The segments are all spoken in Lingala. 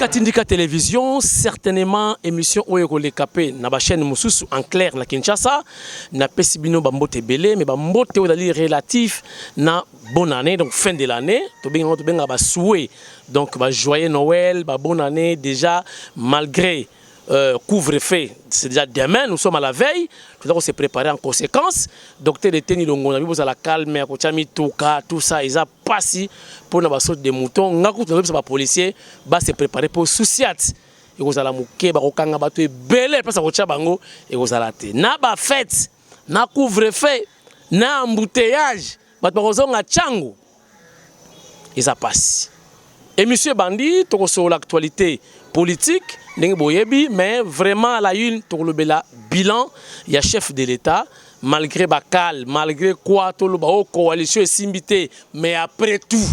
Tindika Télévision, certainement émission Oyeko le Capé, na ba chaîne Moussus en clair na Kinshasa, na Pesibino Bambote Belé, mais Bambote Odali relatif na bonne année, donc fin de l'année, to benga ba souhait, donc ba joyeux Noël, ba bonne année déjà malgré couvre-feu, c'est déjà demain, nous sommes à la veille, tout doit se préparer en conséquence. Docteur de Teni Longo, nous à la calme, tout ça, ils ont passé pour la sorte de moutons. Nous avons policier, va se préparer pour souciat. Et vous allez mouker, vous allez battre belé, parce que vous allez et vous allez na ba fête, na couvre-feu, na embouteillage, vous allez chango. Ils ont passé. Et monsieur Bandi, sur l'actualité politique, mais vraiment à la une, le bilan, il y a chef de l'État, malgré Bakal, malgré quoi, tout le coalition est simbité, mais après tout,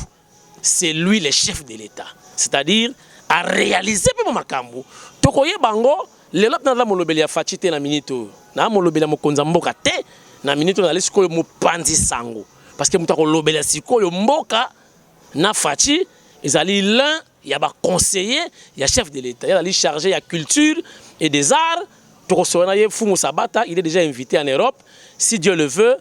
c'est lui le chef de l'État. C'est-à-dire, à réaliser pour Makambo. Tokoye Bango, le lop na molobeli a fachite na minito, na molobeli mo konzamboka te, na minito na lesiko yo mo panzi sango. Parce que mutako lobeli siko yo mboka na fachi, ils allaient l'un. Il y a un conseiller, il y a un chef de l'État, il y a chargé de la culture et des arts. Foumou Sabata, il est déjà invité en Europe. Si Dieu le veut,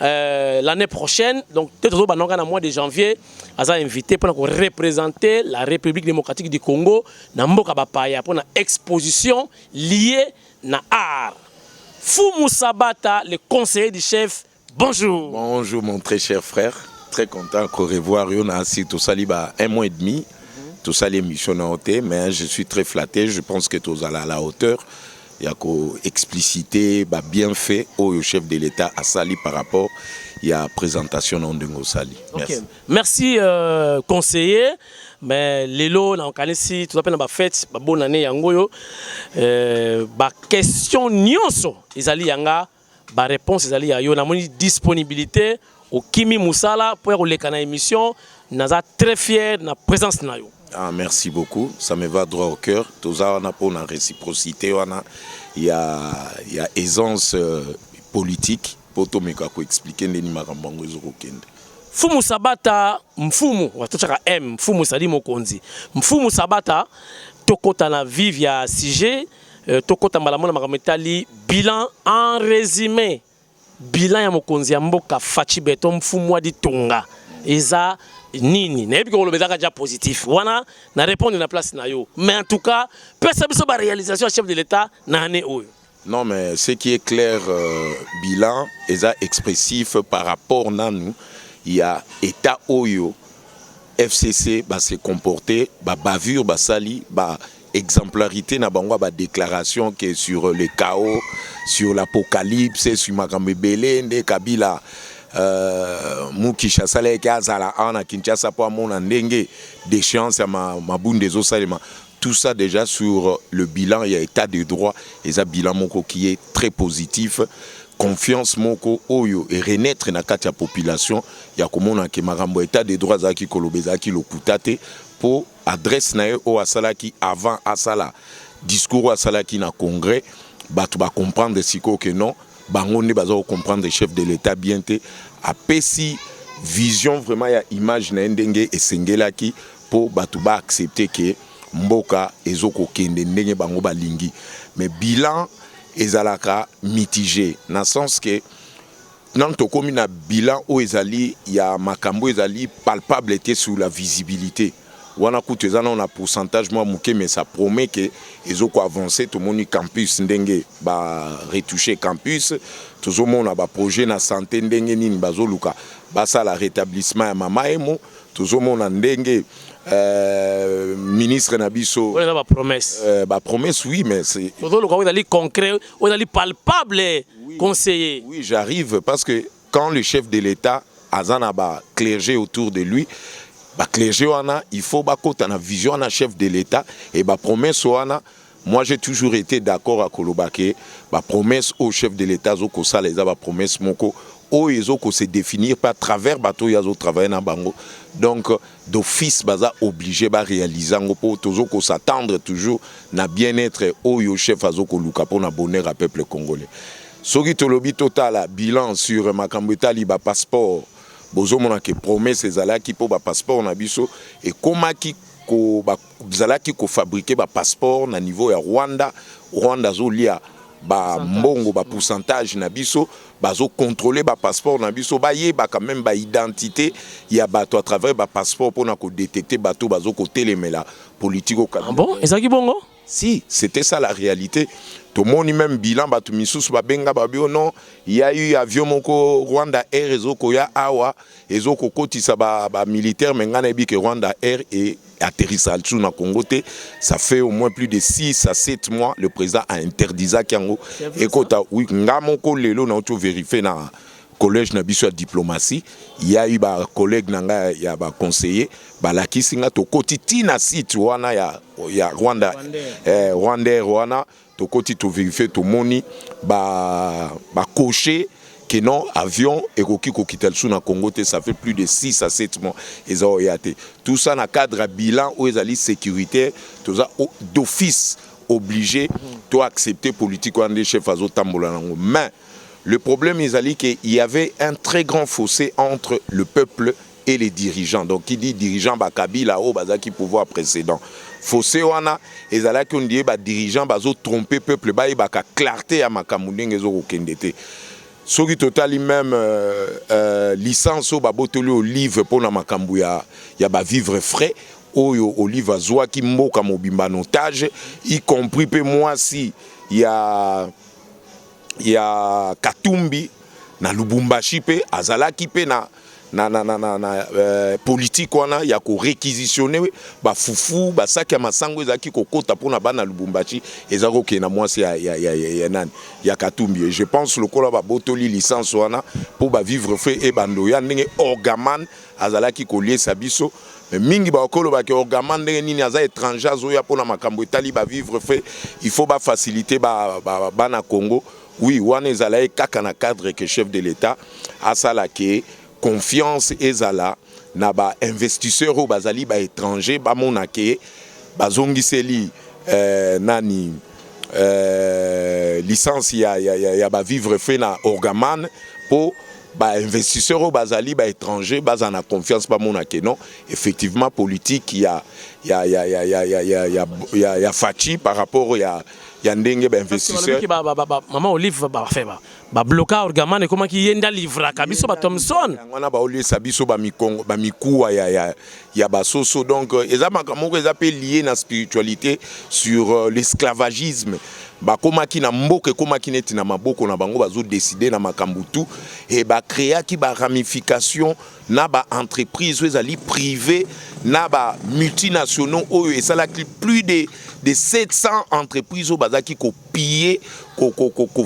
l'année prochaine, donc peut-être au mois de janvier, il est invité pour représenter la République démocratique du Congo dans une exposition liée à l'art. Foumou Sabata, le conseiller du chef, bonjour. Bonjour mon très cher frère, très content de revoir. On a assis tout ça un mois et demi. Tout ça, l'émission n'a été, mais je suis très flatté. Je pense que tout ça à la hauteur. Il y a qu'au explicité, bien fait au chef de l'État à Sali par rapport à la présentation de Sali. Merci. Okay. Merci, conseiller. Mais Lélo, on a ici, tout appelle la fête, bonne année, yangoyo. Question nyonso, ils allaient yanga, réponse, ils allaient yo, na moni disponibilité au Kimi Moussala pour les canaux émission. Naza très fier de la présence na yo. Ah, merci beaucoup, ça me va droit au cœur. Tout ça, on a pour la réciprocité, il y a aisance politique pour tout expliquer les nimarambango ezokende. Mfumu Sabata, mfumu, watochaka M, mfumu sadi mokonzi. Mfumu Sabata, tokota na vive ya sujet, tokota malamona makametali bilan en résumé. Bilan ya mokonzi ya mboka fachi beton mfumu wadi tonga. Eza nini na yebi ko lobezaka déjà positif wana na répondre na place na yo mais en tout cas personne biso ba réalisation chef de l'État na année oyo. Non mais ce qui est clair bilan est expressif par rapport à nous. Il y a état oyo FCC va se comporter ba bavure ba sali ba exemplarité na bango ba déclaration que sur le chaos, sur l'apocalypse, sur Makambe Belende Kabila Mukisha Saleh Kazala ana Kinshasa pour mon ndenge d'échéance à ma boune des Osalema. Tout ça déjà sur le bilan, il y a état de droit et ça bilan moko qui est très positif. Confiance moko oyo et renaître na kati ya population ya komona ke marambo état de droit za ki kolobeza ki lokutate pour adresse na o asalaki avant asala discours asalaki na congrès batu ba comprendre siko que non bango ne bazo comprendre le chef de l'État bien te apesi vision vraiment ya image na ndenge esengelaki pour batu ba accepter que mboka ezoko kende ndenge bango balingi mais bilan ezalaka mitigé dans le sens que dans tokomi na bilan o ezali ya makambo ezali palpable était sur la visibilité. Wana kutezana on a pourcentage moi muke mais ça promet que ezoko avancer tout moni campus ndenge ba retoucher campus tout le monde a ba projet na santé ndenge nini bazoluka basa la rétablissement ya mama emo tout le monde ndenge ministre Nabiso on a ba promesse promesse oui mais c'est on a concret on a palpable oui, conseiller oui j'arrive parce que quand le chef de l'État azana ba clergé autour de lui ba clergé wana il faut ba kota na vision na chef de l'État et ba promesse wana moi j'ai toujours été d'accord à Kolobake ba promesse au chef de l'État zoko sala eza ba promesse moko o ezoko se définir par travers bato yazo travailler na bango donc d'office baza obligé ba réaliser ngo po tozoko s'attendre toujours na bien-être o yo chef azoko luka pour na bonheur à peuple congolais soki tolobi total bilan sur makambo etali ba passeport bozo mona ke promesse ezalaki po ba passeport na biso et komaki ko ba zalaki ko fabriquer ba passeport na niveau ya Rwanda zo lia ba mbongo ba pourcentage na biso bazo contrôler ba passeport na biso ba ye ba quand même ba identité ya bato à travers ba passeport pour na ko détecter bato bazo ko télémela politique au Canada. Ah bon, ezaki bongo? Si, c'était ça la réalité. Tout le monde même bilan bato misusu ba benga ba bio non, il y a eu avion moko Rwanda Air ezoko ya awa ezoko kotisa ba militaire mengana bi que Rwanda Air et atterrissage sous na Congo te, ça fait au moins plus de 6 à 7 mois le président a interdit ça kiango et kota oui ngamoko lelo na auto vérifier na collège na biso ya diplomatie il y a eu ba collègue nanga ya ba conseiller ba la kisinga to koti na site wana ya Rwanda Rwanda to koti to vérifier to moni ba cocher que non avion et koki kokitel sous na Congo te, ça fait plus de 6 à 7 mois ils ont été tout ça dans cadre bilan où ils allaient sécuritaire tout ça d'office obligé to accepter politique des chefs azo tambola nango. Mais le problème ils allaient qu'il y avait un très grand fossé entre le peuple et les dirigeants. Donc qui dit dirigeant ba Kabila o bazaki pouvoir précédent fossé wana ezala qu'on dit ba dirigeant bazo tromper peuple ba ba ka clarté à makambu ndenge zo kokendete. Ce qui total même licence au babotoli olive pour na makambu ya ba vivre frais oyo olive azwa ki mboka mobimba notage y compris pe moi si il y a Katumbi na Lubumbashi pe azalaki pe na politique wana ya ko réquisitionner ba fufu ba saki ya masango ezaki kokota pona bana Lubumbashi ezako ke na mwasi ya Katumbi. Et je pense le kola ba botoli licence wana pour ba vivre fait e bando ya ndenge orgaman azalaki ko lier sabiso mais mingi ba okolo ba ke orgaman ndenge nini aza étranger azoya pona makambo etali ba vivre fait il faut ba faciliter bana Congo. Oui, wana ezala kaka na cadre que chef de l'État asala ke confiance ezala na ba investisseurs ou bazali ba étranger ba monake bazongiseli nani licence ya ba vivre fait na orgaman pour ba investisseurs ou bazali ba étranger bazana confiance ba monake non effectivement politique ya fachi par rapport ya ndenge ba investisseur maman Olive ba bloquer orgaman et comment qui yenda livra kabiso ba Thomson ngana ba olier sabiso ba mikongo ba mikuwa ya ba soso. Donc ezama kamoko ezapé lié na spiritualité sur l'esclavagisme ba komaki na mboke komaki neti na maboko na bango bazo décider na makambutu et ba créer ki ba ramification na ba entreprise ezali privé na ba multinationaux oyo esalaki plus de 700 entreprises au bazaki ko piller ko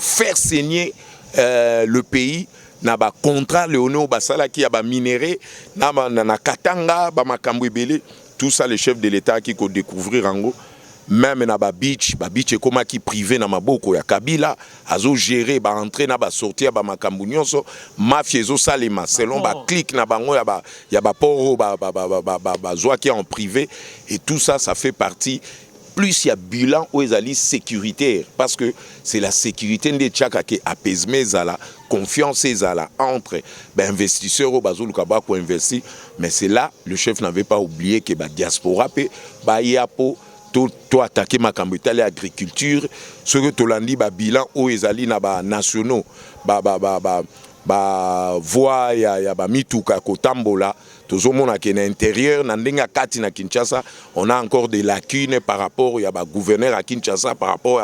faire saigner le pays na ba contrat léono basala ki ya ba minéré na Katanga ba makambo ebele. Tout ça le chef de l'État qui ko découvrir ango même na ba beach e koma ki privé na maboko ya Kabila azo gérer ba entrer na ba sortir ba makambo nyonso mafia ezo salema selon ba clic na bango ya ba poro ba zwa ki en privé. Et tout ça fait partie plus il y a bilan où ils allaient sécuritaire parce que c'est la sécurité de Tchaka qui apaise la confiance entre investisseurs au bazou lukaba ko investi. Mais c'est là le chef n'avait pas oublié que ba diaspora pe ba yapo to attaquer makambo itali agriculture ce que tolandi ba bilan où ils allaient na ba nationaux ba voix ya ba mituka kotambola tozomona ke na intérieur na ndenga kati na Kinshasa on a encore des lacunes par rapport ya ba gouverneur à Kinshasa par rapport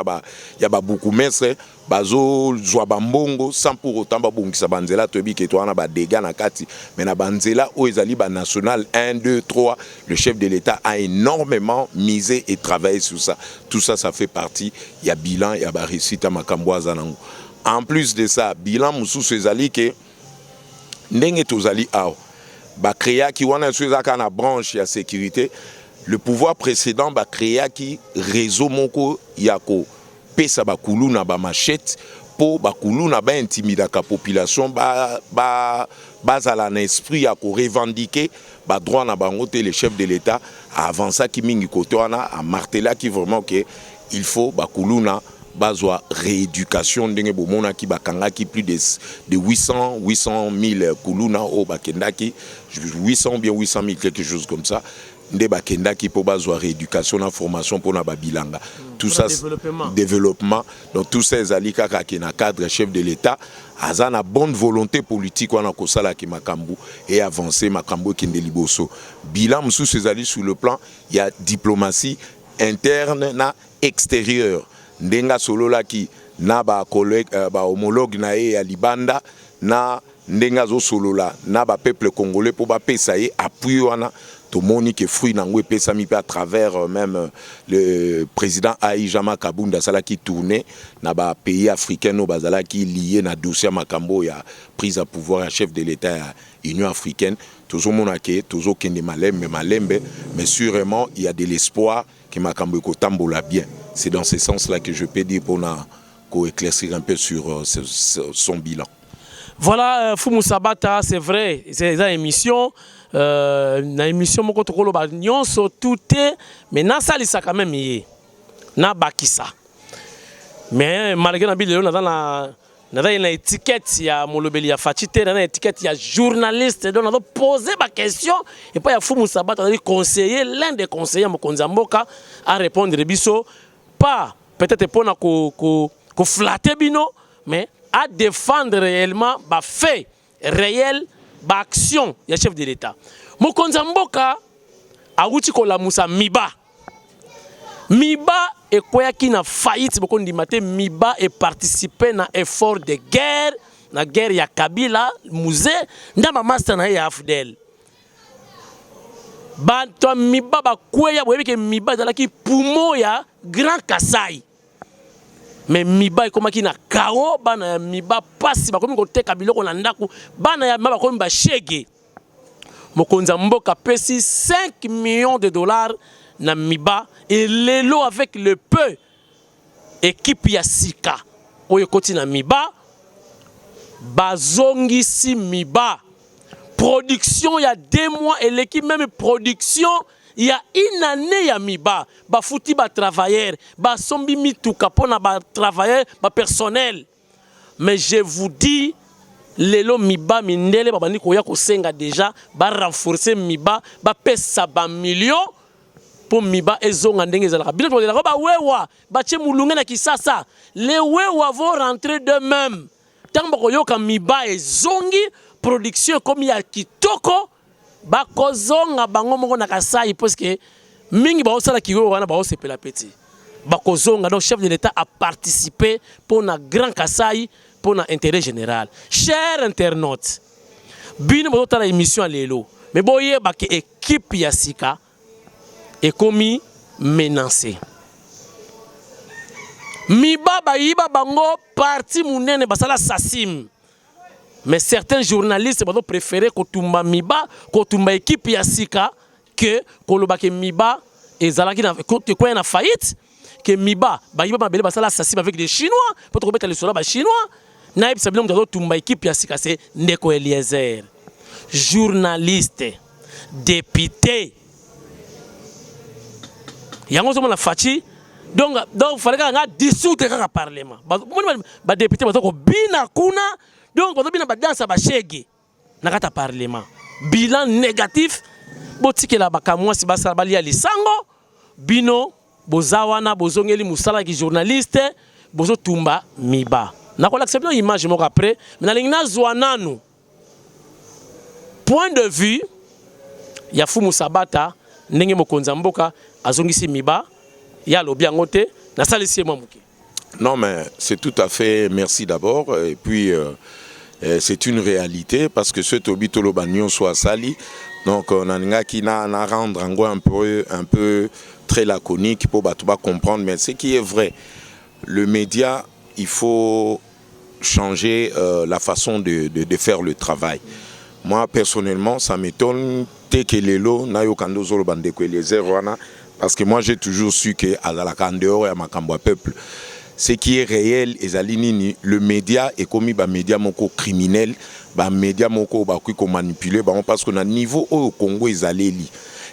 ya ba bourgmestre bazo zwa bambongo sans pour autant ba bongisa banzela tobi ke to na ba dégâts na kati mais na banzela o ezali ba national 1 2 3 le chef de l'État a énormément misé et travaillé sur ça. Tout ça fait partie ya bilan ya ba réussite makambo azanango. En plus de ça, bilan mususu ezali ke ndenge tozali aw ba créa ki wana suezaka na branche ya sécurité le pouvoir précédent ba créa ki réseau moko yako pesa ba kuluna ba machette po ba kuluna ba intimidaka population ba zala na esprit yako revendiquer ba droit na bango te. Le chef de l'État a avancé ki mingi koto wana a martelé ki vraiment que il faut ba kuluna bazwa rééducation ndenge bomona ki bakanga ki plus de 800 000 kuluna o bakendaki 800 bien 800 000 quelque chose comme ça nde bakendaki po bazwa rééducation na formation pour na babilanga tout ça développement donc tout ça ezali kaka ki na cadre chef de l'état aza na bonne volonté politique wana kosala ki makambu et avancer makambu kende liboso bilan mususu ezali sur le plan il y a diplomatie interne na extérieure ndenga solola ki na ba collègue ba homologue na ye ya libanda na ndenga zo solola na ba peuple congolais pour ba pesa ye appui wana to moni ke fruit nango pesa mi à travers même le président Aïjama Kabunda sala qui tourné na ba pays africain no bazala qui lié na dossier makambo ya prise à pouvoir à chef de l'état ya Union africaine toujours monake toujours kende malembe mais sûrement il y a de l'espoir que makambo ko tambola bien c'est dans ce sens là que je peux dire pour na ko éclaircir un peu sur son bilan. Voilà, Fumu Sabata, c'est vrai, c'est une émission. Une émission, mon côté, on so tout est, mais na ça, ça quand même y est. Na bakisa. Mais malgré la vidéo, on a une étiquette, il y a Molobeli, il y a Fatite, on a une étiquette, il y a journaliste, donc on a posé ma question. Et puis il y a Fumu Sabata, on a conseiller, l'un des conseillers, Mokonzamboka, à répondre, Biso, pas peut-être pour flatter Bino, mais à défendre réellement bah fait réel bah action ya chef de l'état Mokonza Mboka awuti ko la musa miba e koya ki na faillite boko ndimate miba e participer na effort de guerre na guerre ya Kabila muze ndama master na ya Afdel ba to miba ba koya boyebi ke miba dala ki poumon ya Grand Kasai. Mais miba ekomaki na kao bana miba pasi bakomi koteka biloko na ndaku bana ya miba bakomi ba shege Mokonza Mboka pesi 5 millions de dollars na miba et lelo avec le peu équipe ya sika oyo koti na miba bazongi si miba production il y a 2 mois et l'équipe même production il y a une année ya miba ba fouti ba travailleurs ba sombi mituka pona ba travailleurs ba personnel mais je vous dis lelo miba mindele ba bandi ko ya ko senga déjà ba renforcer miba ba pesa ba millions pour miba ezonga ndenge ezalaka bino to ba wewa ba che mulunga na kisasa les wewa vont rentrer de même tant ba ko yoka miba ezongi production comme ya kitoko bakozonga bango moko na Kasai parce que mingi ba osala kiwo wana ba osepela petit bakozonga donc chef de l'état a participé pour na Grand Kasai pour na intérêt général. Chers internautes bino bo tala émission lelo mais boye ba ke équipe ya sika est commis menacé miba ba yiba bango parti munene basala sasim. Mais certains journalistes ont préféré Kotumba Miba, Kotumba équipe Yassika, que Kolobake Miba et Zalaki na faillite, que Miba, Baïba Mabele Basala assassin avec des Chinois, pour trouver les soldats chinois. Naïb Sabilom de Tumba équipe Yassika, c'est Ndeko Eliezer. Journaliste, député. Yango Zoma la Fachi. Donc, il fallait qu'on dissoute le Parlement. Les députés, ils ont bina kuna. Donc, on a bien danse à Chege, nakata parlement. Bilan négatif, botike la bakamwa si basa balia lisango, bino bozawana bozongeli musala ki journaliste, bozo tumba miba. Nakola accepter image moko après, mais na lingna zwananu. Point de vue, ya Fumu Sabata, ndenge Mokonza Mboka azongisi miba, ya lobiango te, na salisi mamuki. Non mais c'est tout à fait merci d'abord et puis c'est une réalité parce que ce Tobi Tolobagnon soit sali donc on a qui n'a rendre un peu très laconique pour comprendre mais ce qui est vrai le média il faut changer la façon de faire le travail. Moi personnellement ça m'étonne tekelelo na yokando zolo bandeko Eliezer wana parce que moi j'ai toujours su que à la candeur et à makambo peuple ce qui est réel ezalini le média est commis ba média moko criminel ba média moko ba ko manipuler ba parce que na niveau au Congo ezaleli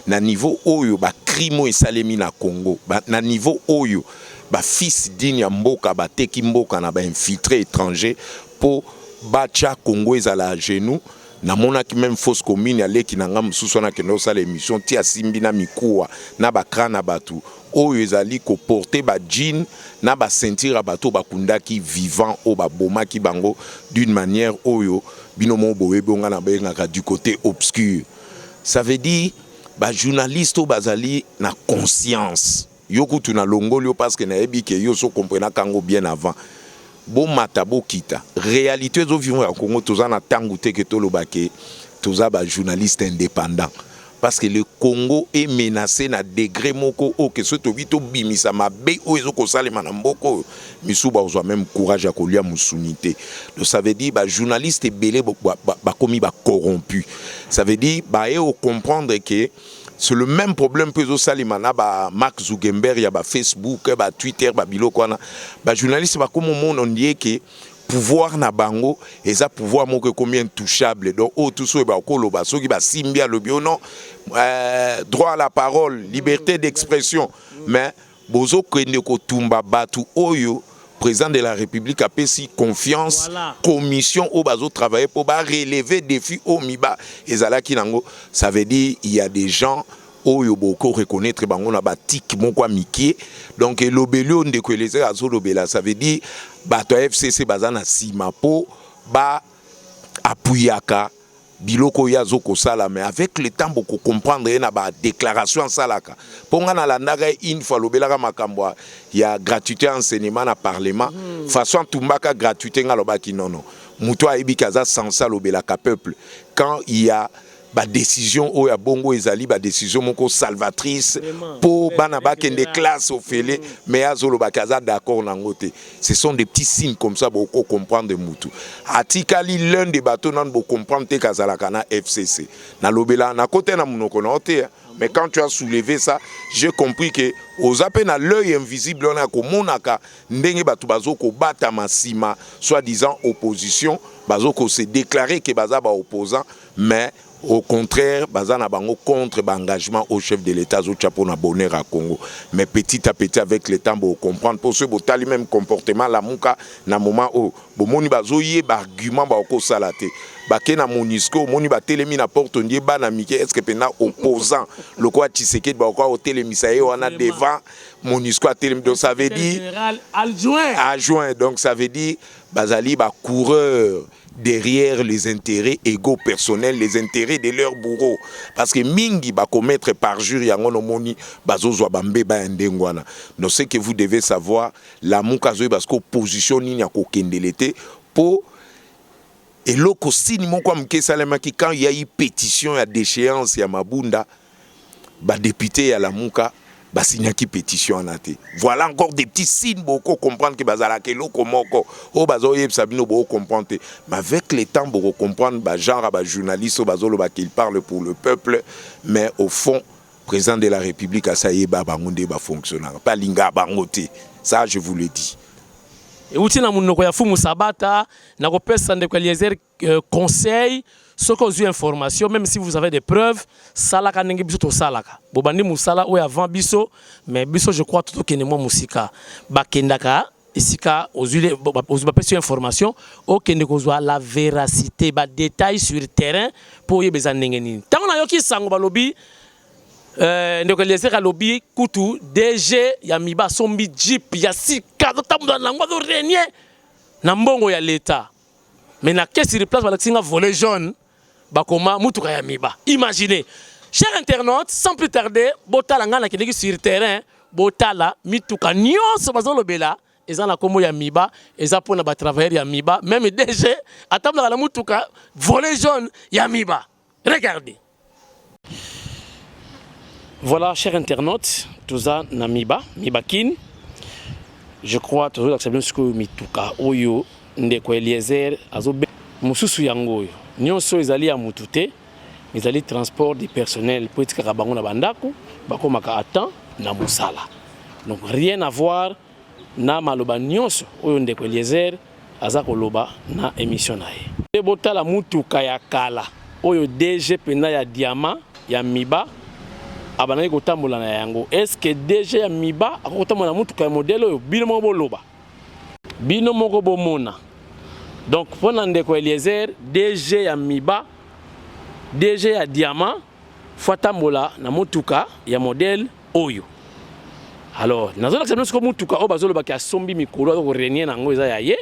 na niveau oyo ba crime esalemi na Congo ba na niveau oyo ba fils digne ya mboka ba teki mboka na ba infiltré étranger pour bacha Congo ezala à genoux namona ki même fausse commune aleki nanga mususu na kendo sala émission ti asimbi na mikuwa na bakra na batu oyo ezali ko porter ba jean na ba sentir bato bakundaki vivant o ba bomaki bango d'une manière oyo binomo boye bonga na benga du côté obscur. Ça veut dire ba journaliste o bazali na conscience yoko tuna longolio parce que na ebi ke yo so comprena kango bien avant. Bon matabo kita réalité zo vivons en Congo toza na tangu te ke tolobake toza ba journaliste indépendant parce que le Congo est menacé na degré moko o que ce tobito bimisa mabe o ezo ko salema na mboko misuba ozwa même courage à kolia musunité. Donc ça veut dire ba journaliste belé ba komi ba corrompu. Ça veut dire ba e o comprendre que c'est le même problème que zo salimana ba Mark Zuckerberg ya ba Facebook ba Twitter ba biloko wana ba journaliste ba comme monde on dit que pouvoir na bango et ça pouvoir moko combien intouchable donc oh tout ça ba koloba soki ba simbia le bio non droit à la parole liberté d'expression mais bozo kende ko tumba batu oyo président de la République a payé confiance commission au bazo travailler pour relever défi au miba et zalaki nango ça veut dire il y a des gens oyo boko reconnaître bango na batik moko miki donc lobelio ndeko eleze azo lobela ça veut dire bato FCC bazana sima po ba apuyaka biloko ya zo ko sala mais avec le temps beaucoup comprendre na ba déclaration salaka ponga na landaka une fois lobelaka makambo ya gratuité enseignement na parlement façon tumbaka gratuité ngalobaki non muto aibika za sansa lobelaka peuple quand il y a ba décision o ya bongo ezali ba décision moko salvatrice pour bana bakende classe au fele mais azolo bakaza d'accord nangote ce sont des petits signes comme ça beaucoup comprendre mutu atikali l'un des bateaux nan bo comprendre te kazala kana FCC na lobela na côté na munoko na ote mais quand tu as soulevé ça j'ai compris que aux appels à l'œil invisible on a komonaka ndenge batu bazoko bata masima soi-disant opposition bazoko se déclarer que baza ba opposant mais au contraire, bazana bango contre l'engagement au chef de l'État au chapeau na bonheur à Congo. Mais petit à petit avec le temps, vous comprendre pour ce botali même comportement la muka na moment où bomoni bazoye ba argument ba ko salate. Ba ke na Monisco, moni ba telemi na porte ndie ba na mike est-ce que pena opposant le quoi Tshisekedi ba ko telemi ça y on a devant Monisco a telemi donc ça veut dire adjoint donc ça veut dire bazali ba coureur derrière les intérêts égaux personnels, les intérêts de leurs bourreaux. Parce que mingi va commettre parjure yangono moni bazozwa bambe ba ndengwana. Donc ce que vous devez savoir, la mukazo parce que position ni ya kokendelete pour et loko sini mon kwa mke salema ki quand il y a eu pétition à déchéance ya mabunda ba député ya la muka ba signa qui pétition en até. Voilà encore des petits signes beaucoup comprendre que bazala ke loko moko o bazoye sabino beaucoup comprendre mais avec le temps beaucoup comprendre ba genre ba journaliste bazolo ba qu'il parle pour le peuple mais au fond président de la République a saye ba bangonde ba fonctionnaire pas linga bangote ça je vous le dis. Et outi na munoko ya fumu sabata na ko pesa ndeko Eliezer conseil ce qu'on a information même si vous avez des preuves salaka ndenge biso to salaka bobandi musala o avant biso mais biso je crois tout que ne mo musika bakendaka isika ozule bapesi information o kende kozwa la véracité ba détail sur le terrain pour yebeza ndenge nini tango na yoki sango balobi ndeko Eliezer alobi kutu DG ya miba sombi jeep ya sika tamda na ngwa do renier na mbongo ya l'état mais na qu'est-ce replace ba singa volet jaune bakoma mutuka ya miba. Imaginez, chers internautes, sans plus tarder, botala ngana ki sur le terrain, botala mituka nyonso bazolo bela, ezana kombo ya miba, eza pona ba travailler ya miba, même DG atamla la mutuka volet jaune ya miba. Regardez. Voilà, chers internautes, tout ça na miba, mibakin. Je crois toujours accepter ce que mituka oyo ndeko Eliezer azobe mususu yango. Nyonso ezali ya mutute, ezali transport du personnel pour etika bango na bandako, bakomaka atan na musala. Donc rien à voir na maloba nyonso oyo ndeko Eliezer aza koloba na émission na ye. Botala mutuka ya kala oyo DG pena ya diamant ya miba abanaki kotambola na yango. Est-ce que DG ya miba akotambola na mutuka ya modèle oyo bino moko boloba? Bino moko bomona. Donc, pendant ndeko Eliezer, DG ya miba, DG ya diamant fatambola na motuka ya modèle oyo. Alors nazo lakisa bino motuka o bazolo baki asombi mikolo ko renier nango eza ya ye.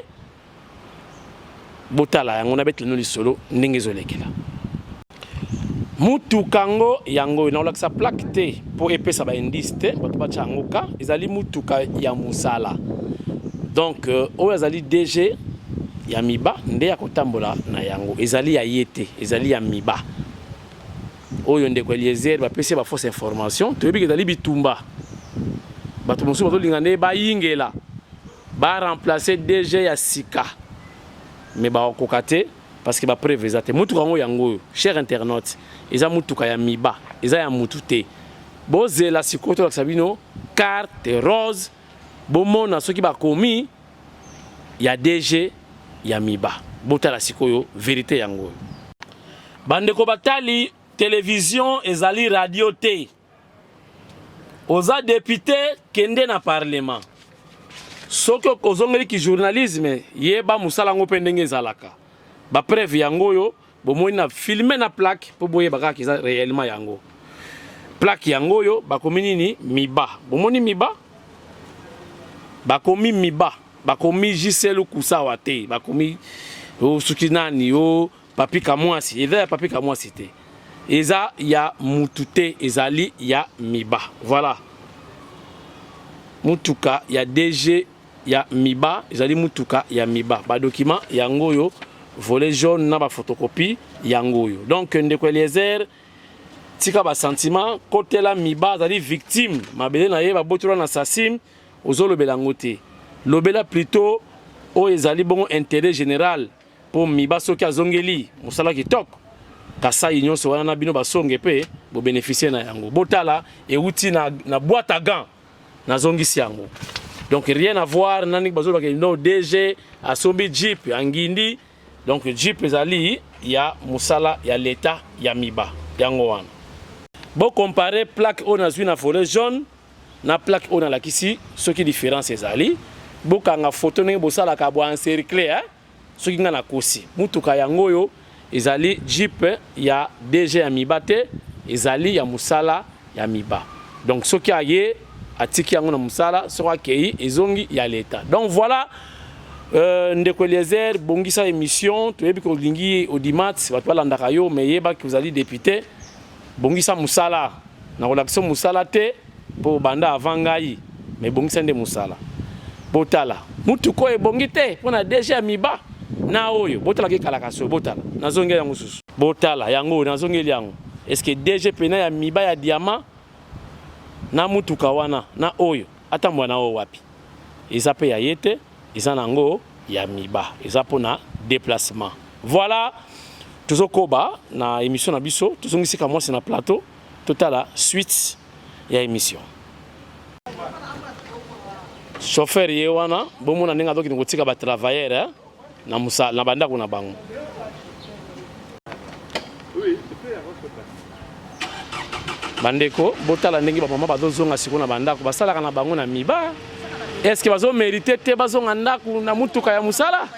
Botala yango na betle no lisolo ndenge ezolekela. Mutuka ngo yango na olakisa plaque te po epesa ba indice te bato ba changoka ezali mutuka ya musala. Donc oyo ezali DG ya miba nde ya kotambola na yango ezali ya yete ezali ya miba. Oyo ndeko Eliezer ba pesi ba fausse information to yebi ezali bitumba. Bato mosusu bato lingane ba yingela ba remplacer DG ya sika. Mais ba okokate parce que ba preuve ezate mutuka ngo yango cher internaute eza mutuka ya miba eza ya mutute bozela sikoto la sabino carte rose bomona soki ba komi ya DG ya miba botala sikoyo vérité yango bandeko batali télévision ezali radio te oza député kende na parlement soki ozongeli ki journalisme yeba musala ngo pendenge ezalaka ba preuve yango yo bomoni na filmer na plaque po boye baka kiza réellement yango plaque yango yo bakomi nini miba bomoni miba bakomi miba bakomi Giselu Kusawa te bakomi o sukinani o papi kamwasi eza ya papi kamwasi te eza ya mutute ezali ya miba voilà mutuka ya DG ya miba ezali mutuka ya miba ba document yango yo volet jaune na ba photocopie yango yo donc ndeko Eliezer tika ba sentiment côté la miba ezali victime mabele na ye ba botola na sasim ozolobela ngote lobela plutôt o ezali bongo intérêt général pour miba soki azongeli musala kitoko kasa nyonso wana na bino basonge pe bo bénéficier na yango botala e uti na boîte à gants na zongisi yango. Donc rien à voir nani bazolo ke no DG asombi Jeep angindi donc Jeep ezali ya musala ya l'état ya miba yango wana. Bon comparer plaque on a na forêt jaune na plaque on a la kisi ce qui différence ezali bokanga photo ndenge bosala ka bo encercler hein ce qui ngana kosi mutuka yango yo ezali Jeep ya DG ya miba te ezali ya musala ya miba. Donc ce qui a yé atiki yango na musala sera kei ezongi ya l'état. Donc voilà ndeko Eliezer bongisa émission to yebi ko lingi audimat bato balandaka yo mais yeba que vous allez député bongisa musala na relation musala te po banda avangai mais bongisa nde musala botala mutuko e bongite pona DG miba na oyo botala ke kala kaso botala nazongeli yango susu botala yango nazongeli yango est-ce que DG pena ya miba ya diamant na mutuka wana na oyo ata mwana o wapi eza pe ya yete eza nango ya miba eza pona déplacement. Voilà tozokoba na émission na biso tozongisika mwasi na plateau totala suite ya émission chauffeur ye wana bomona ndenge azoki ngotika ba travailleur na musa na bandako na bango. Bandeko botala ndenge ba mama bazozonga siko na bandako basalaka na bango na miba. Est-ce que bazo mériter te bazonga ndako na mutuka ya musala?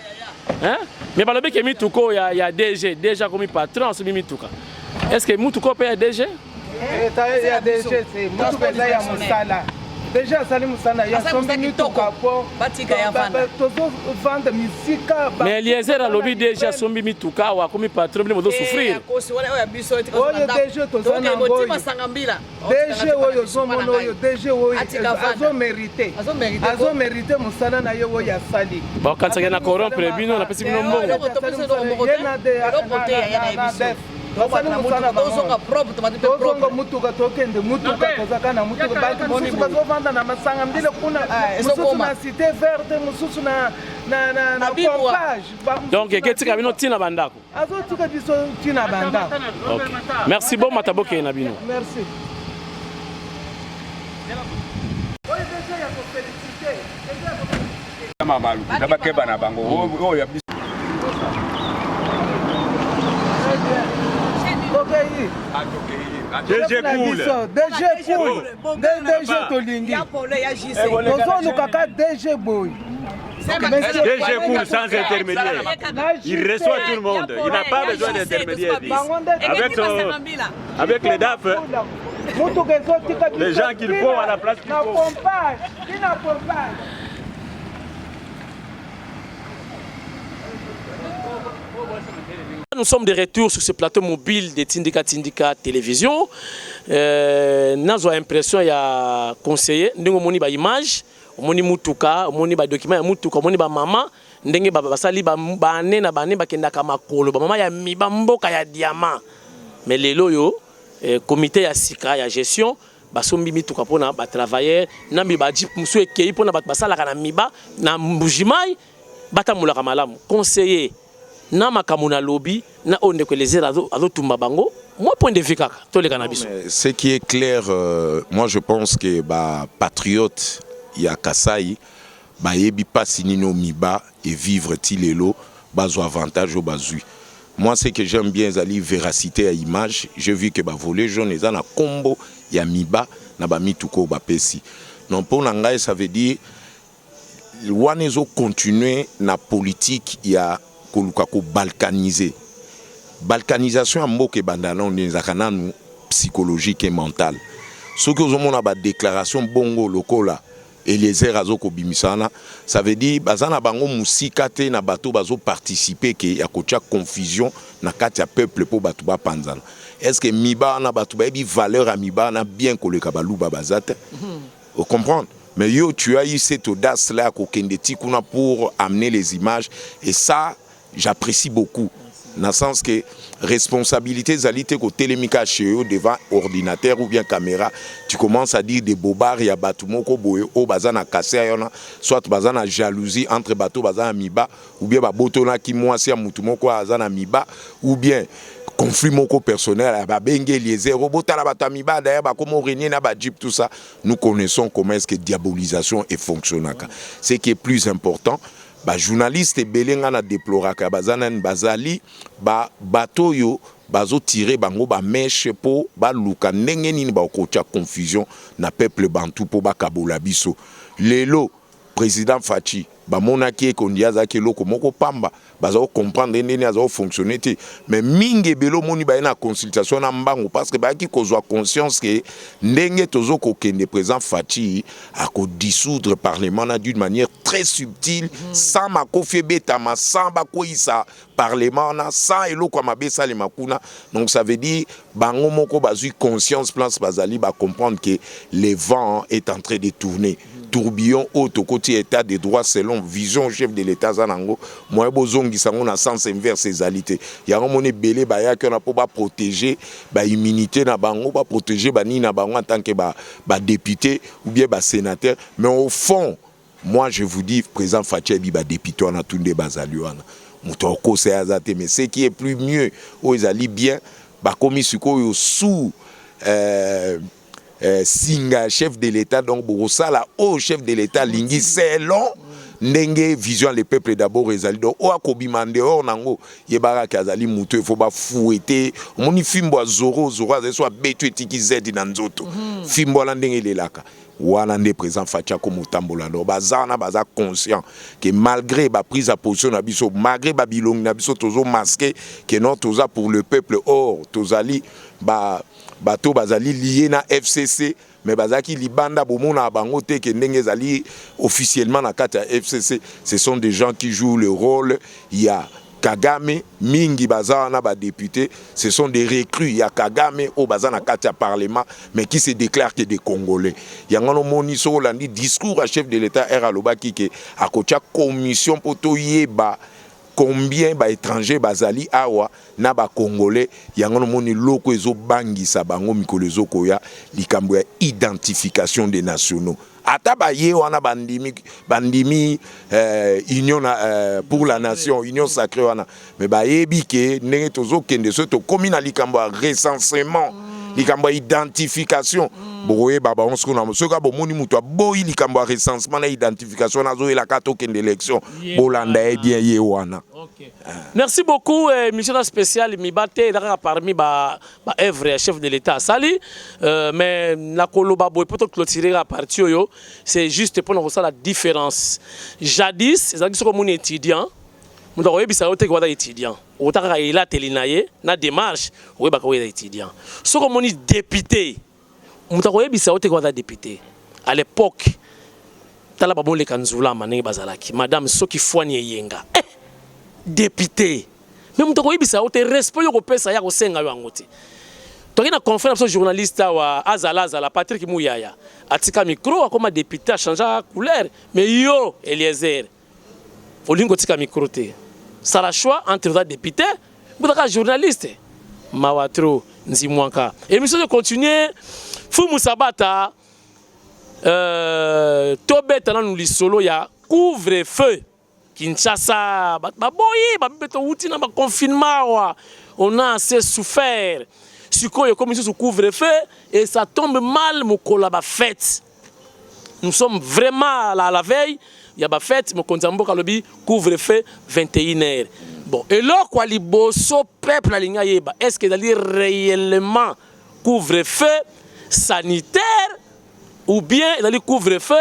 Hein? Mais balobi ke mituko ya DG déjà comme patron so mituka. Est-ce que mutuko pe ya DG? Ya DG c'est mutuka ya musala. Déjà sali musala ya sombi mituka po batika ya vanda. Tozo vanda misika ba. Mais Eliezer alobi déjà sombi mituka wa comme patron bile mozo souffrir. Oyo DG tozana ngoyi. DG oyo zomono oyo DG oyo azo mériter. Azo mériter musala na yo ya sali. Ba kantsaka na corrompre bino na pesi bino mbongo. Tozonga mutuka tokende mutuka tozaka na mutuka bantu mususu bazovanda na masanga mbile kuna mususu na cité verte mususu na pompage. Donc ketika bino tina bandako. Azotuka biso tina bandako. OK. Merci bon mataboke na bino. Merci. Mamalu tabakeba na bango oyo DG cool. DG cool. DG tolingi. Tozo lukaka DG boy. DG Cour sans intermédiaire. Il reçoit tout le monde. Il n'a pas besoin d'intermédiaire. Avec les DAF, les gens qu'il faut à la place qu'il faut. Nous sommes de retour sur ce plateau mobile de Tindika Télévision. Nous avons l'impression qu'il y a conseiller, nous avons une image, nous avons un document, nous avons une maman, ndenge basali bane na bane bakenda kama kolo mama ya miba mboka ya diamant mais lelo yo comité ya sika ya gestion basombi mituka pona ba travailleurs na miba jip musu ekei pona basala kana miba na mbujimai batamulaka malamu conseiller na makamuna lobby na onde que les azo tumba bango moi point de vue kaka to le cannabis. Ce qui est clair, moi je pense que ba patriote ya Kasai ba yebi pas nino miba et vivre tilelo bazo avantage au bazu. Moi ce que j'aime bien zali véracité à image, j'ai vu que ba voler jaune eza na combo ya miba na ba mituko ba pesi. Non pour ngai ça veut dire wanezo continuer na politique ya kolukako balkaniser. Balkanisation à mboke bandalon nezakana nous psychologique et mentale. Ce que nous avons déclaration bongo lokola et les azoko bimisana, ça veut dire bazana bango musika te na bato bazo participer que ya kocha confusion na kati ya peuple po bato ba panzana. Est-ce que miba na bato ba bi valeur à miba na bien ko le kabalu babazate? Vous comprenez? Mais yo tu as eu cette audace là ko kendeti kuna pour amener les images et ça j'apprécie beaucoup. Dans le sens que responsabilité zalité ko télémika chez eux devant ordinateur ou bien caméra, tu commences à dire des bobards ya batumo ko boye o bazana cassé yona soit bazana jalousie entre bateau bazana miba ou bien ba botona ki mwasi ya mutumo ko azana miba ou bien conflit moko personnel ba benge liézer robota la batamiba d'ailleurs ba comme renier na ba jeep tout ça. Nous connaissons comment est-ce que diabolisation est fonctionnaka. Ce qui est plus important, ba journaliste belenga na déploraka bazana bazali ba bato yo bazo tirer bango ba mèche po ba luka ndenge nini ba kocha confusion na peuple bantu po ba kabola biso lelo président Fachi ba monaki kondiaza ke loko moko pamba bazo comprendre ndeni azo fonctionner te mais mingi belo moni ba na consultation na mbango parce que ba ki kozwa conscience que ndenge tozo ko kende président Fachi a ko dissoudre parlement na d'une manière très subtile sans ma kofie betama sans ba ko isa parlement na sans eloko mabesa le makuna. Donc ça veut dire bango moko bazui conscience place bazali ba comprendre que le vent est en train de tourner. Tourbillon auto côté état des droits selon vision chef de l'état zanango moi bozongi sango na sens inverse ezalité ya ngomone belé ba ya que na po ba protéger ba immunité na bango ba protéger ba ni na bango en tant que ba député ou bien ba sénateur mais au fond moi je vous dis président Fachebi ba député on a tout des bazaliwana mutoko c'est azate mais ce qui est plus mieux aux ali bien ba komisuko sous Singa chef de l'État donc Borosala au chef de l'État lingi selon ndenge vision le peuple d'abord ezali donc o akobimande or nango yebara kazali muto il faut ba fouetter moni fimbo zoro soit betu etiki zedi na nzoto fimbo la ndenge lelaka wana nde présent Facha ko mutambola do bazana baza conscient que malgré ba prise à position na biso malgré ba bilong na biso tozo masqué que non toza pour le peuple or tozali ba bato bazali lié na FCC mais bazaki libanda bomona bango te ke ndenge zali officiellement na kata FCC. Ce sont des gens qui jouent le rôle. Il y a Kagame mingi bazana ba député, ce sont des recrues. Il y a Kagame au bazana kata parlement mais qui se déclarent que des Congolais. Yangono moni so landi discours à chef de l'État era lobaki ke akocha commission poto yeba combien ba étrangers bazali awa na ba congolais yangono moni loko ezo bangisa bango mikolo ezo koya likambo ya identification des nationaux ata ba ye wana bandimi union pour la nation union sacrée wana mais ba yebi ke ndenge tozo kende so to komi na likambo ya recensement likambo identification boye baba on se connaît soka bomoni muto boyi likambo recensement na identification nazo elaka tokende élection bolanda bien ye wana. Merci beaucoup, mission spéciale Mibate, parmi ba œuvre chef de l'État. Sali, mais la koloba boy peut clôturer la partie c'est juste pour nous la différence. Jadis, c'est comme un étudiant, nous avons eu des étudiants. Au tard il a telinaye, na démarche, oui bah quoi étudiant. Ce comme on est député, nous avons eu des député. À l'époque, tala babon le kanzula mané bazalaki, Madame Soki Fouanie Yenga. Député. Même tu as dit que respect au pesa ya kosenga yo angote. Tu as conférence avec journaliste wa Azala Patrick Mouyaya. Atika micro comme député a changé couleur mais yo Eliezer. Olingo tika micro te. Ça la choix entre les députés ou les journalistes. Mawatro Nzimwanka. Émission de continuer Fumu Sabata Tobeta na nous lisolo ya couvre-feu. Kinshasa, on a assez souffert. Suko comme ils se couvre-feu et ça tombe mal mon collab fête. Nous sommes vraiment à la veille, il y a ba fête mon konzambo kalobi couvre-feu 21h. Bon, et là quoi li bosso peuple la ligne yeba, est-ce que d'aller réellement couvre-feu sanitaire ou bien d'aller couvre-feu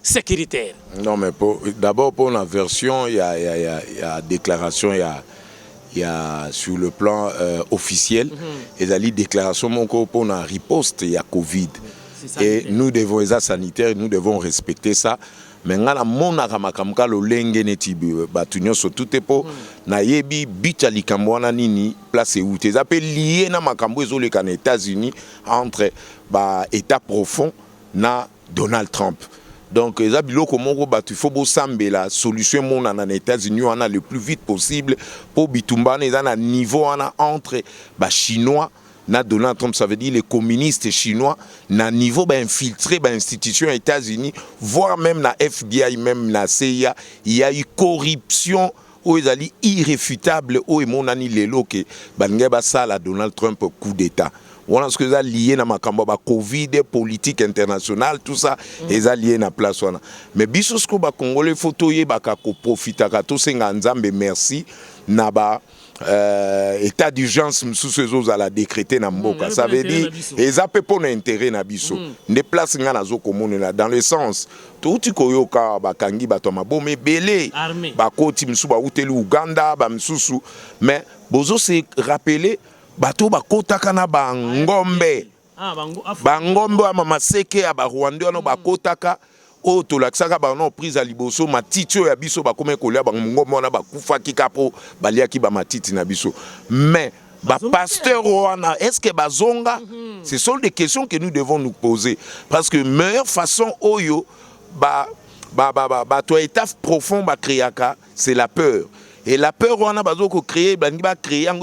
sécuritaire? Non, mais d'abord pour la version, il y a déclaration, il y a sur le plan officiel, et la déclaration pour la riposte, il y a Covid. Et nous devons les sanitaires, nous devons respecter ça. Mais nous avons le tout pour na yebi bicha likamwana nini place où tu appelles lié na makambo les États-Unis entre État profond na Donald Trump. Donc, il faut que la solution en États-Unis le plus vite possible pour bitumba un niveau entre les Chinois et Donald Trump. Ça veut dire les communistes chinois na niveau infiltré l'institution États-Unis, voire même la FBI, même la CIA. Il y a eu corruption irréfutable où monani lelo que la Donald Trump coup d'État. Voilà ce que ça lié na makambo ba Covid, politique internationale, tout ça, et ça lié na place wana. Mais bisosko ba Congolais photoyer ba ka ko profita ka to senga nzambe merci na ba état d'urgence msusu za la décréter na mboka. Ça veut dire et ça peut pas intérêt na biso. Des places nga nazo komone là dans le sens tout tu koyoka ba kangi ba to mabome belé ba koti msusu ba uteli Uganda ba msusu mais bozo se rappeler bato bakotaka na bangombe bangombe wa mamaseke ya Rwanda no bakotaka o tolakisaka bano prise à liboso matiti ya biso bakome kolia bangombe na bakufa kikapo baliaki ba matiti na biso mais ba pasteur wana est-ce que bazonga ce sont des questions que nous devons nous poser parce que meilleure façon oyo to état profond ba créaka c'est la peur. Et la peur on a besoin de créer, créer un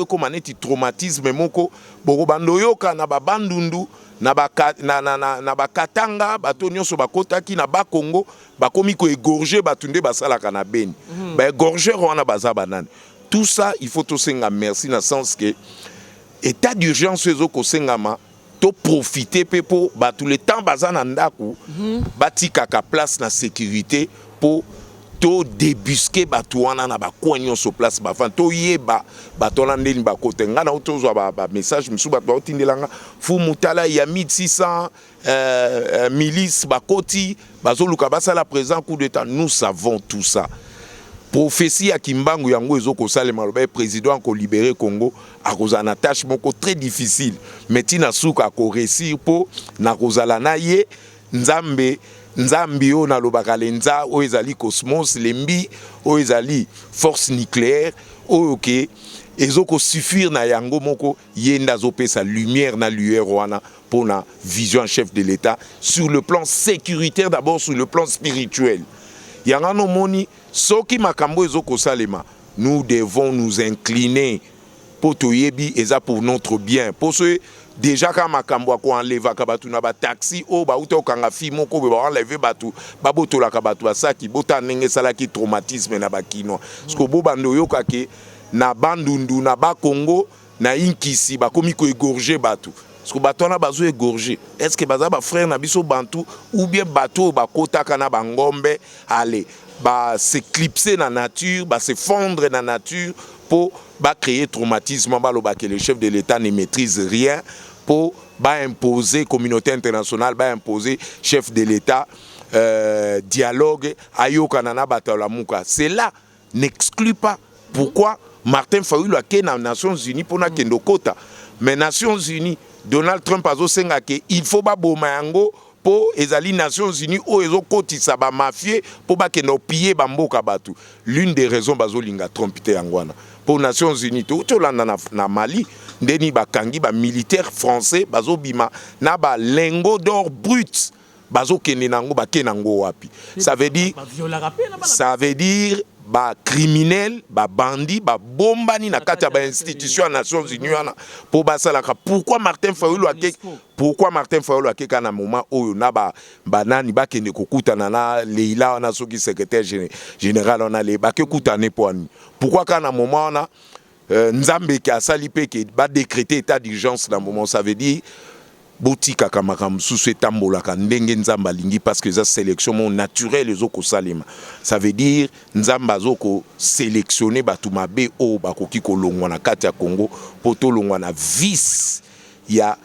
traumatisme moko boko bandoyoka na babandundu na bakatanga bato nyonso bakotaki na Bakongo bakomi ko égorger batunde basala kana beni ba égorger on a baza banane. Tout ça il faut to senga merci dans le sens que état d'urgence ezoko sengama to profiter pour tout le temps bazana ndaku batika ka place na sécurité pour to débusquer batouana na bakoignon sur place bafan to yeba batolandeni bakote ngana utozwa ba message msu bato otindelanga fu mutala ya 1600 milices bakoti bazoluka basala présent coup d'état. Nous savons tout ça. Prophétie à Kimbangu yango ezoko salema le président ko libérer Congo a cause na tâche moko très difficile mais tina suka ko réussir pour na kozala na ye nzambe nzambi o na lobaka lenza o ezali cosmos lembi o ezali force nucléaire o ok ezoko suffire na yango moko yenda zopesa lumière na lueur wana pour na vision chef de l'État sur le plan sécuritaire d'abord sur le plan spirituel. Yangano moni soki makambo ezoko salema nous devons nous incliner pour toyebi eza pour notre bien pour ce déjà quand makambo ko enleva ka batu na ba taxi o ba uto kanga fi moko ba enlever batu ba botola ka batu asaki bota nenge sala ki traumatisme na ba kino parce que bo bando yoka ke na bandundu na ba Congo na inkisi ba komi ko égorger batu Parce que bateau na bazo égorgé. Est-ce que baza ba frère na biso bantu ou bien bateau ba kota kana bangombe aller ba s'éclipser dans la nature, ba se fondre dans la nature pour ba créer traumatisme, ba lo ba que le chef de l'État ne maîtrise rien pour ba imposer communauté internationale, ba imposer chef de l'État dialogue ayoka nana batalamuka. Cela n'exclut pas pourquoi Martin Fayulu a été dans les Nations Unies pour na kendo kota. Mais Nations Unies, Donald Trump a dit qu'il faut pas bomango pour les Nations Unies ou les autres ba mafia pour pas que nous piller bamboka batu. L'une des raisons bazo linga Trump te angwana. Pour Nations Unies, tout na Mali, ndeni ba kangi ba militaire français bazo bima na ba lingot d'or brut bazo kene nango ba kenango wapi. Ça veut dire ba criminel, ba bandit, ba bombani na kati ya ba institution à Nations Unies pour basalaka. Pourquoi Martin Fayulu a keka na moment oyo na ba banani ba kende kokuta na Leila na soki secrétaire général on a les ba ke kutane poani. Pourquoi kana moment na Nzambe ki asali pe ke ba décréter état d'urgence dans moment, ça veut dire botika kamakam sous tambola ka ndenge nzamba lingi parce que ça sélection naturel les oko salima. Ça veut dire nzamba zoko sélectionner batu mabe o bakoki ko longwa na kati ya Congo poto longwa na vice ya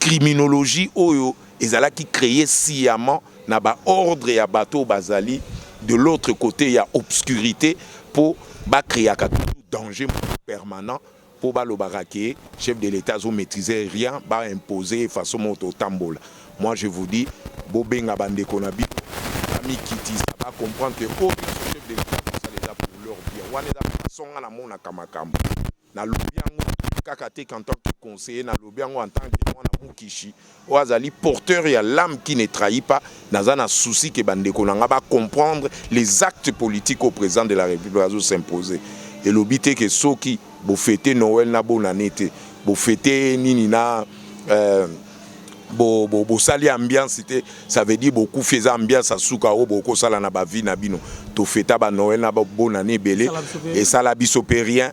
criminologie oyo ezala qui créer sciemment na ba ordre ya bateau bazali de l'autre côté il y a obscurité pour ba créer ka danger permanent. Pour le baraquer, chef de l'État ne maîtrisait rien, va imposer façon moto tambola. Moi je vous dis, Bobenga Bande Konabi, ami Kitty, ça va comprendre que oh, chef de l'État ça les a pour leur bien. On est dans façon à la mona kamakam. Na lobiango kakate en tant que conseiller, na lobiango en tant que moi na mukishi. Oazali porteur et l'âme qui ne trahit pas. Nazana souci que Bande Konanga va comprendre les actes politiques au président de la République va s'imposer. Et l'obité que ceux qui bo fêter Noël na bonne année te bo fêter nini na bo sali ambiance te ça veut dire beaucoup faisait ambiance à souka o boko sala na ba vie na bino to fêta ba Noël na ba bonne année belé et ça la biso rien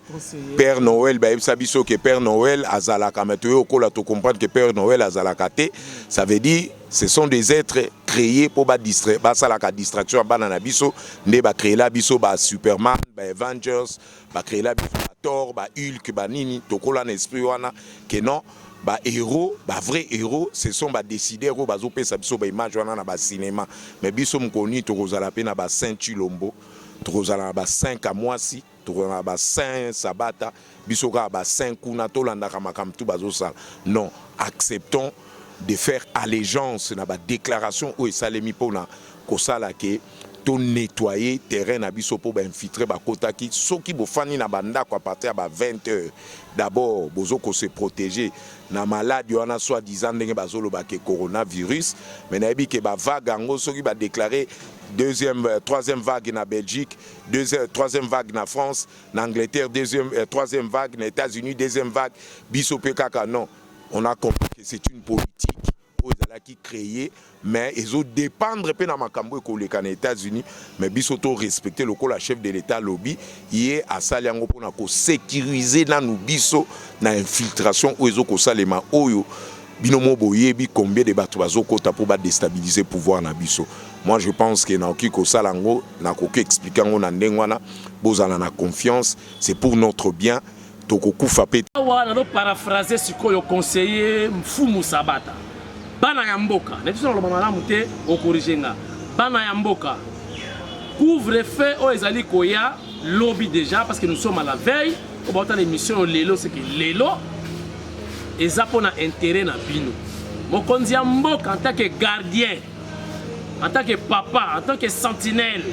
Père Noël ba ça biso que Père Noël azala kameto ko la to comprendre que Père Noël azala kate ça veut dire ce sont des êtres créés pour distraire ba sala ka distraction ba na biso nde ba créer la biso ba Superman ba Avengers ba créer la biso Thor, ba Hulk, ba Nini, tokola na esprit wana que non, ba héros, ba vrai héros, ce sont ba décideurs ba zo pesa biso ba image wana na ba cinéma. Mais biso mkoni tokozala pe na ba Saint Chilombo, tokozala ba 5 à Mwasi, tokozala ba 5 Sabata, biso ka ba 5 kuna tolanda kamakam tu bazo sala. Non, acceptons de faire allégeance na ba déclaration o esalemi pona kosala ke to nettoyer terrain na biso pour infiltrer ba kota ki soki bo fani na banda ko à partir ba 20h d'abord bozoko se protéger na maladie wana soit disant ndenge bazolo ba ke coronavirus mais na bi ke ba vague ngo soki ba déclarer troisième vague na Belgique, troisième vague na France, na Angleterre, troisième vague na États-Unis, deuxième vague biso pe kaka non, on a compris que c'est une politique qui créé mais ils ont dépendre pe na makambo ko les États-Unis mais bisoto respecter le la chef de l'État lobby hier à saliango pona ko sécuriser na nous biso na infiltration ozo ko salema oyo binomo boyebi combien de bato bazo kota pour ba déstabiliser pouvoir na biso. Moi je pense que na ki ko salango na ko expliquer ngo na ndengwana bozala na confiance, c'est pour notre bien. Toko kufa pe wana do paraphraser sikoyo conseiller Mfumu Sabata. Bana ya mboka, nebiso na malamu te okorigenga. Bana ya mboka. Couvre-feu o ezali koya lobby déjà parce que nous sommes à la veille au bota l'émission lelo c'est que lelo ezapona intérêt na bino. Mokonzi ya mboka en tant que gardien, en tant que papa, en tant que sentinelle.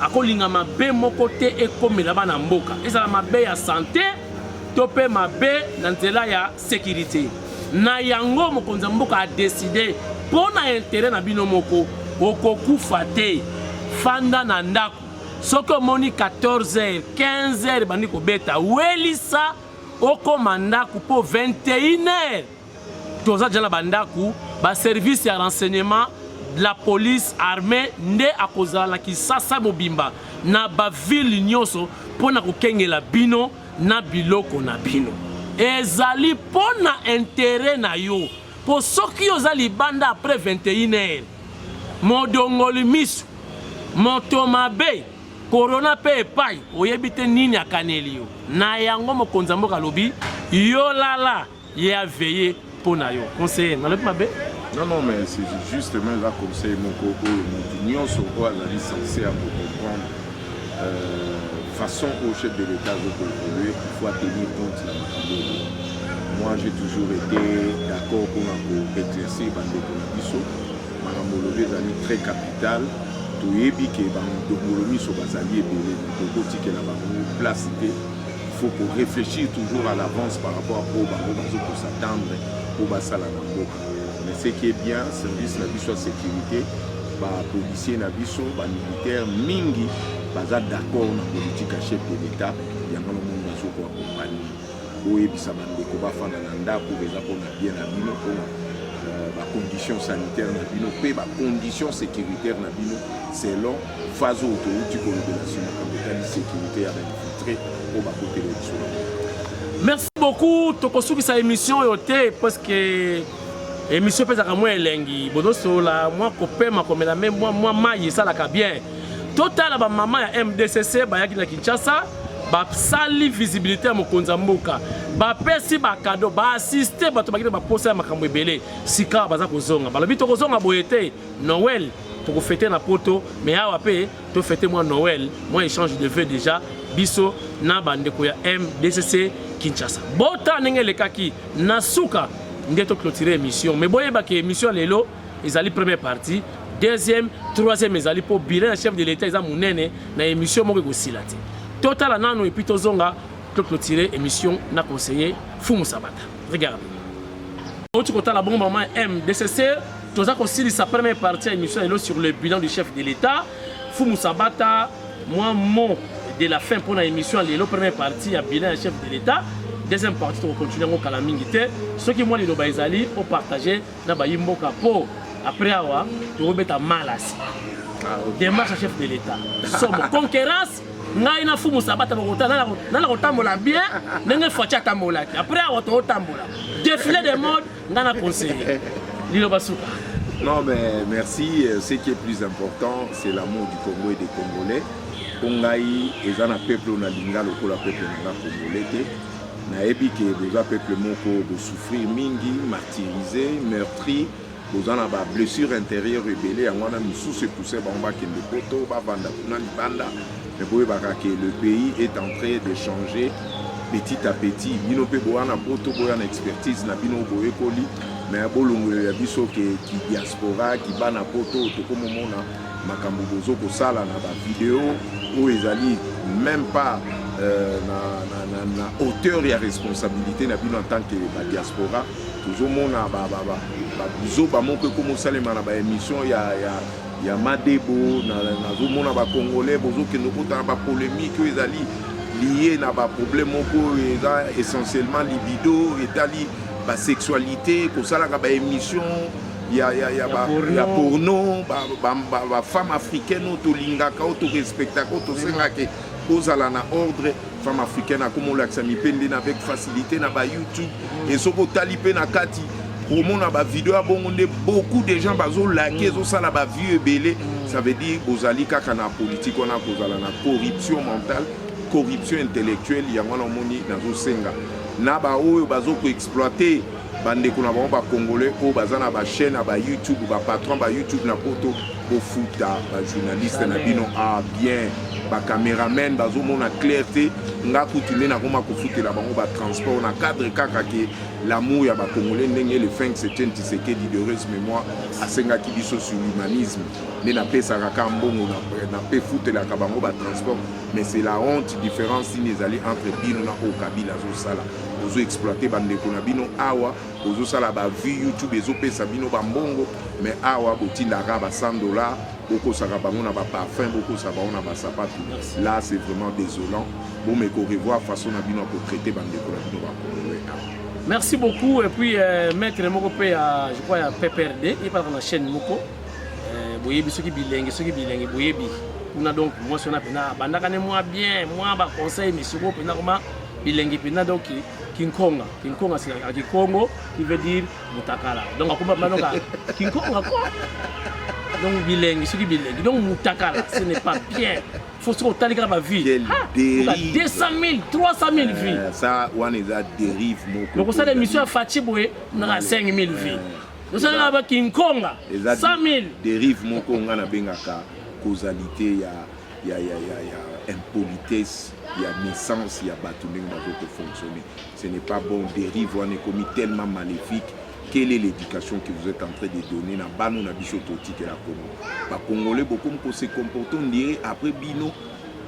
Akolinga mabe moko te ekomela bana mboka. Ezala mabe ya santé, tope mabe na nzela ya sécurité. Na yango mokonzi mboka a décidé pour na intérêt na bino moko okokufa te fanda na ndako soko moni 14h 15h bandi ko beta welisa okoma ndako po 21h toza jana bandaku ba service ya renseignement de la police armée nde akozala ki sasa bobimba na ba ville nyonso pona ko kengela bino na biloko na bino. ezali pona intérêt na yo po soki ozali banda après 21h modongoli misu moto mabe corona pe epai oyebi te nini akaneli yo na yango mokonzi mboka lobi yo lala ya veiller pona yo conseiller nalobi mabe. Non, non, mais c'est justement là conseil mon coco, mon union sur quoi la licenciée à me comprendre. Façon au chef de l'État de évoluer, il faut tenir compte de la Macambo. Moi, j'ai toujours été d'accord pour exercer Bandeko. Macambo est un très capital. Tout est bien que Bandeko sur Bazali et la place. Il faut réfléchir toujours à l'avance par rapport au Bandeko pour s'attendre au Bassalambo. Mais ce qui est bien, service la vie soit sécurité, les policiers, les militaires, mingi, baza d'accord na politique à chef de l'État, il y a un monde qui est accompagné. Oui, ça va être pour bien la bino, pour les conditions sanitaires, les conditions sécuritaires, selon phase autoroute de la sécurité à infiltrer pour côté de. Merci beaucoup, Tokosuki sa émission parce que émission pesaka moi elengi bodoso la moi kopema komela même moi mayi ça la bien total ba maman ya MDCC ba yaki na Kinshasa ba sali visibilité ya mokonza mboka ba pesi ba cadeau ba assister ba to ba posa makambo ebele sika baza kozonga balobi to kozonga boyete Noël to ko fêter na poto mais awa pe to fêter moi Noël moi échange de vœux déjà biso na bandeko ya MDCC Kinshasa bota nengele kaki nasuka ngeto clôturer émission mais boye ba que émission lelo ezali première partie deuxième troisième ezali pour bilan chef de l'état eza munene na émission moko ko silati total nano et puis tozonga clôturer émission na conseiller Fumu Sabata regarde autre côté la bombe maman MDCC toza ko sili sa première partie émission lelo sur le bilan du chef de l'état Fumu Sabata moi mot de la fin pour la émission lelo première partie à bilan chef de l'état. Deuxième partie, on va continuer à la mingité. Ceux qui m'ont dit que ils ont partagé dans le Yimboka pour après avoir trouvé ta malas. Démarche à chef de l'État. Somme concurrence, n'a une Fumu Sabata n'a la tambola bien, n'a une fatia tambola. Après avoir ton tambola. Défilé de mode, n'a la conseiller. Lilo Basuka. Non, mais merci. Ce qui est plus important, c'est l'amour du Congo et des Congolais. Kongaï, et un peuple, on a l'inga, le peuple, on a Congolais. Naebi que les peuples moko de souffrir mingi, martyrisé, meurtri, vous en avez blessure intérieure rebellée, on a mis sous ce poussé, on va que le poteau, mais le pays est en train de changer petit à petit. Bino pe boana poto boana expertise na bino boye koli, mais bolongo ya biso qui diaspora qui bana poto to comme mona makambo bozo ko sala na ba vidéo où ezali même pas na hauteur et responsabilité na bino en tant que diaspora toujours mona bizo ba monke comme salema na ba émission ya madebo na zo mona ba congolais bozo ke no kota ba polémique ezali lié na ba problème moko essentiellement libido etali ba sexualité ko sala ka ba émission ya porno ba femme africaine to lingaka to respectaka to sengaka ozala na ordre femme africaine comme l'accès pende avec facilité na ba YouTube et soko talipe na kati pour na ba vidéo abonde beaucoup de gens bazo liker zo sala ba vieux belé ça veut dire ozali kaka na politique on a kozala na corruption mentale corruption intellectuelle yango na moni na zo senga na ba oyo bazo ko exploiter bande ko na ba congolais o bazana ba chaîne na ba YouTube ba patron ba YouTube na poto au futa ba journaliste na bino a bien ba caméraman bazo mona clarté nga kutine na koma ko futela bango ba transport na cadre kaka ke l'amour ya ba congolais ndenge le fin septembre Tshisekedi de heureuse mémoire asenga ki biso sur l'humanisme ne na pesa ka mbongo na pe futela ka bango ba transport mais c'est la honte différence ni ezali entre bino na o kabila zo sala ozo exploiter bande ko na bino awa ozo sala ba vue YouTube ezo pesa bino ba mbongo mais awa botinda ka ba $100 beaucoup ça va on a pas parfum beaucoup ça va on a pas sapato là c'est vraiment désolant bon mais qu'on revoit façon à bino pour traiter bande de merci beaucoup et puis maître moko pe je crois ya PPRD il parle dans la chaîne moko boyebi soki bilengi boyebi on a donc moi sur na pena bandaka ne moi bien moi ba conseil mais sur pena comment bilengi pena donc King Konga. King Konga, c'est à Congo, qui veut dire Mutakala. Donc, King Konga, quoi? Donc, bilingue, c'est bilingue. Donc, Mutakala, ce n'est pas bien. Il faut se retrouver dans ma vie. Quelle dérive. 200 000, 300 000 vies. Ça, on est à dérive. Donc, on a l'émission à Fatiboué, on a 5 000 vies. Nous sommes à King Konga, 100 000. Dérive, mon Konga, on a bien causalité, il y a impolitesse, il y a naissance, il y a bâtonnement qui fonctionner. Ce n'est pas bon. Dérive, on est commis tellement maléfique. Quelle est l'éducation que vous êtes en train de donner dans Bano na biso toti que la Congo? Les Congolais beaucoup se comportent on dirait après Bino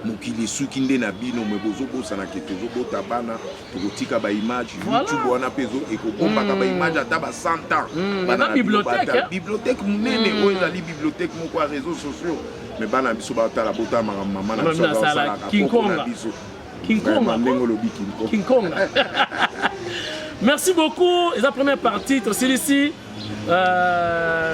mokili sukinde na Bino me bozo bosa na ketezo botabana totika ba image YouTube wana pezo et ko bomba ka ba image ata ba 100 ans bana bibliothèque bibliothèque munene o ezali bibliothèque moko ya réseaux sociaux mais bana biso ba tala bota maman na biso ba sala King Konga King Konga Merci beaucoup. Et la première partie, c'est ici.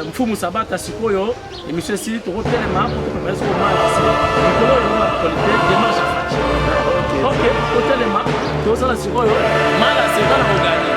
Mfumu Sabata Sikoyo. Et monsieur Sili, tu retelles les mains pour te préparer ce moment ici. Nicolas, il y a la qualité démarche à faire. Ok, retelles les mains. Tu retelles la Sikoyo. Mal à c'est pas la regagner.